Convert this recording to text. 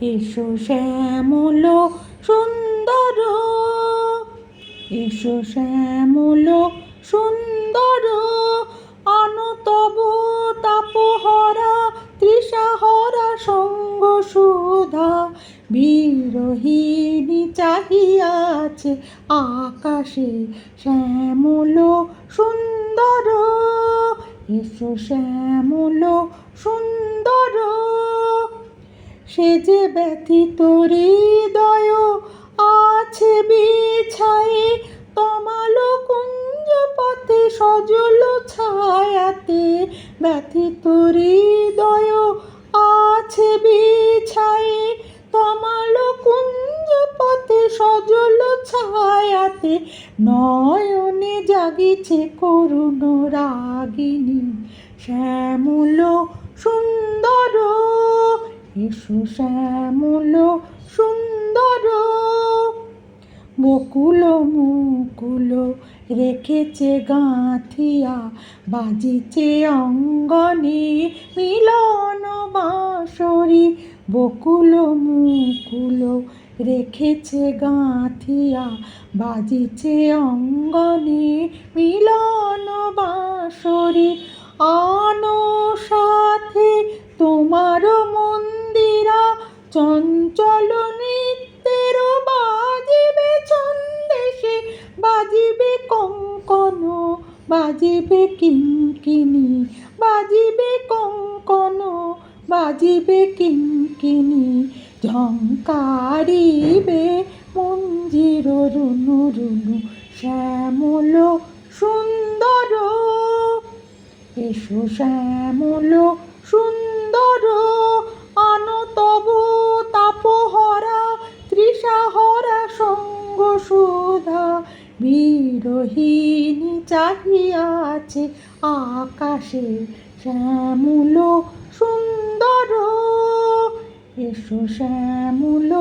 এসো শ্যামল সুন্দর, এসো শ্যামল সুন্দর, আনো তব তাপহরা তৃষাহরা সঙ্গ সুধা। বিরহিণী চাহিয়াছে আকাশে শ্যামল সুন্দর, এসো শ্যামল সুন্দর। সে যে ব্যথিত হৃদয় আছে বিছায়ে, তমাল কুঞ্জ পথে সজল ছায়াতে। ব্যথিত হৃদয় আছে বিছায়ে, তমাল কুঞ্জ পথে সজল ছায়াতে। নয়নে জাগিছে করুণ রাগিনী শ্যামল সুন্দর, এসো শ্যামল সুন্দর। বকুল মুকুল রেখেছে গাঁথিয়া, বাজিছে অঙ্গনে মিলন বাঁশরি। বকুল মুকুল রেখেছে গাঁথিয়া, বাজিছে অঙ্গনে মিলন বাঁশরি। আনো সাথে তোমার মন্দিরা, চঞ্চল নৃত্যের বাজিবে ছন্দেশে। বাজিবে কঙ্কন, বাজিবে কিঙ্কিণী, বাজিবে কঙ্কন, বাজিবে কিঙ্কিণী। ঝঙ্কারিবে মঞ্জির রুনু রুনু শ্যামল সুন্দর, এসো শ্যামল সুন্দর। আনো তব তাপহরা তৃষাহরা সঙ্গ সুধা। বিরহিণী চাহিয়াছে আকাশে শ্যামল সুন্দর, এসো শ্যামল